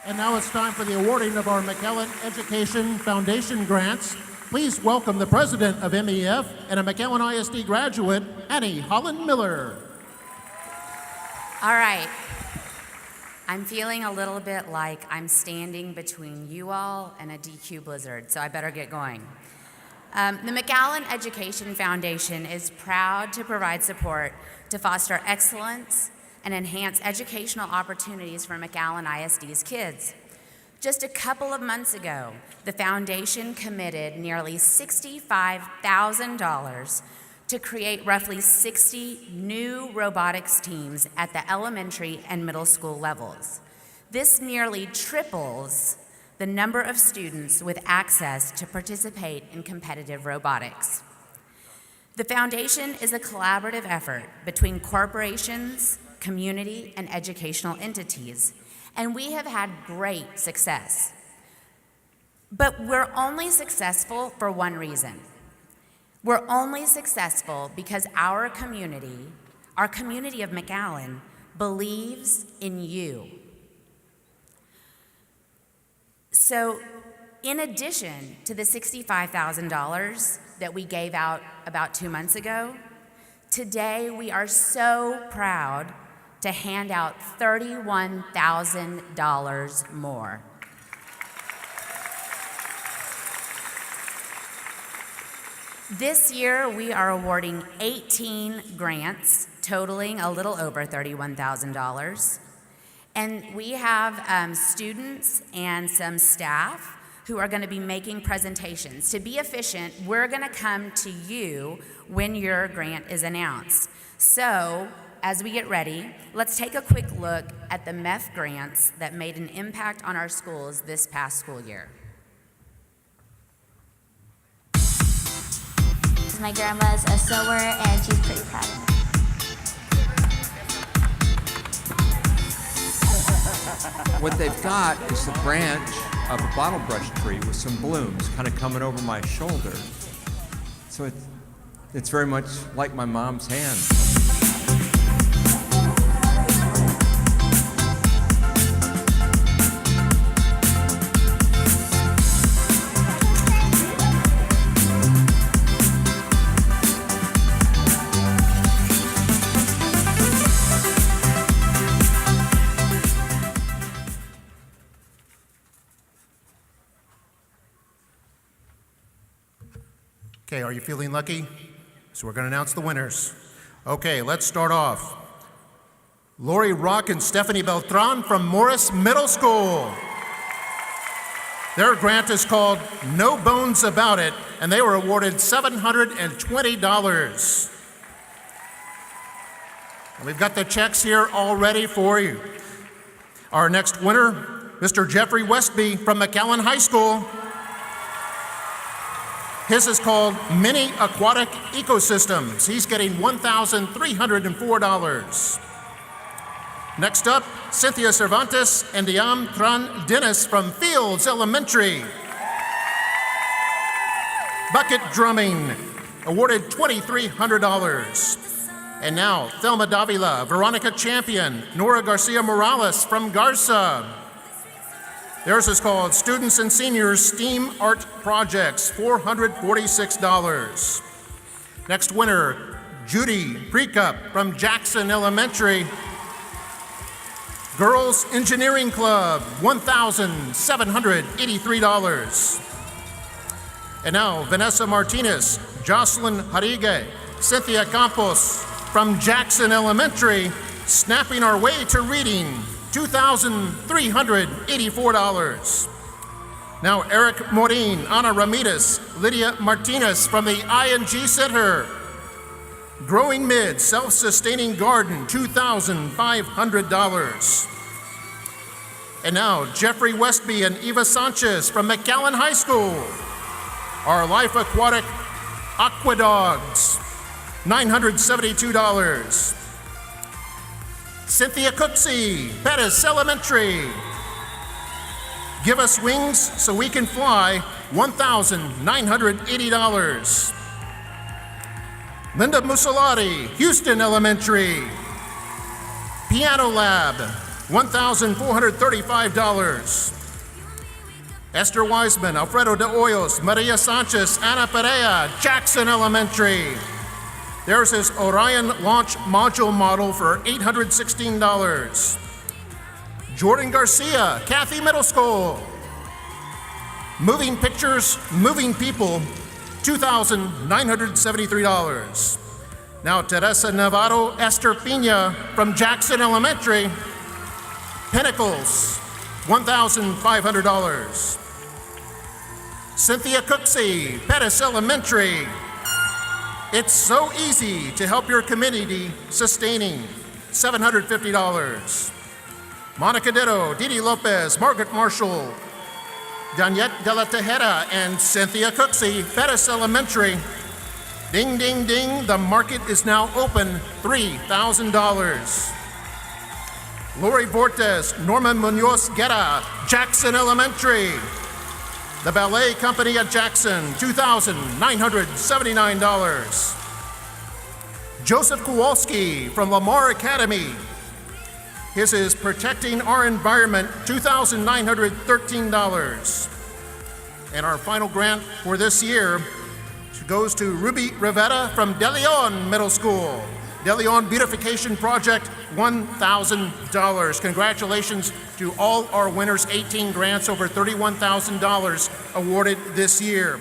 And now it's time for the awarding of our McAllen Education Foundation grants. Please welcome the president of MEF and a McAllen ISD graduate, Annie Holland Miller. All right. I'm feeling a little bit like I'm standing between you all and a DQ blizzard, so I better get going. The McAllen Education Foundation is proud to provide support to foster excellence and enhance educational opportunities for McAllen ISD's kids. Just a couple of months ago, the foundation committed nearly $65,000 to create roughly 60 new robotics teams at the elementary and middle school levels. This nearly triples the number of students with access to participate in competitive robotics. The foundation is a collaborative effort between corporations, community, and educational entities, and we have had great success. But we're only successful for one reason. We're only successful because our community of McAllen, believes in you. So, in addition to the $65,000 that we gave out about 2 months ago, today we are so proud to hand out $31,000 more. This year, we are awarding 18 grants, totaling a little over $31,000. And we have students and some staff who are going to be making presentations. To be efficient, we're going to come to you when your grant is announced. So, as we get ready, let's take a quick look at the MEF grants that made an impact on our schools this past school year. My grandma's a sewer and she's pretty proud of me. What they've got is the branch of a bottle brush tree with some blooms kind of coming over my shoulder. So it's very much like my mom's hand. Okay, are you feeling lucky? So we're going to announce the winners. Okay, let's start off. Lori Rock and Stephanie Beltran from Morris Middle School. Their grant is called No Bones About It, and they were awarded $720. And we've got the checks here all ready for you. Our next winner, Mr. Jeffrey Westby from McAllen High School. His is called Mini Aquatic Ecosystems. He's getting $1,304. Next up, Cynthia Cervantes and Diam Tran Dennis from Fields Elementary. Bucket drumming, awarded $2,300. And now, Thelma Davila, Veronica Champion, Nora Garcia Morales from Garza. Theirs is called Students and Seniors STEAM Art Projects, $446. Next winner, Judy Precup from Jackson Elementary. Girls Engineering Club, $1,783. And now, Vanessa Martinez, Jocelyn Harige, Cynthia Campos from Jackson Elementary, snapping our way to reading, $2,384. Now, Eric Morin, Ana Ramirez, Lydia Martinez from the ING Center. Growing Mid, Self-Sustaining Garden, $2,500. And now, Jeffrey Westby and Eva Sanchez from McAllen High School. Our Life Aquatic Aquadogs, $972. Cynthia Cooksey, Pettis Elementary. Give Us Wings So We Can Fly, $1,980. Linda Mussolati, Houston Elementary. Piano Lab, $1,435. Esther Wiseman, Alfredo de Hoyos, Maria Sanchez, Ana Perea, Jackson Elementary. There's his Orion launch module model for $816. Jordan Garcia, Kathy Middle School. Moving pictures, moving people, $2,973. Now Teresa Navarro, Esther Pina from Jackson Elementary. Pinnacles, $1,500. Cynthia Cooksey, Pettis Elementary. It's so easy to help your community sustaining, $750. Monica Ditto, Didi Lopez, Margaret Marshall, Daniette de la Tejera, and Cynthia Cooksey, Pettis Elementary. Ding, ding, ding, the market is now open, $3,000. Lori Vortes, Norman Munoz Guerra, Jackson Elementary. The Ballet Company at Jackson, $2,979. Joseph Kowalski from Lamar Academy. His is Protecting Our Environment, $2,913. And our final grant for this year goes to Ruby Rivera from De Leon Middle School. De Leon Beautification Project, $1,000. Congratulations to all our winners, 18 grants, over $31,000 awarded this year.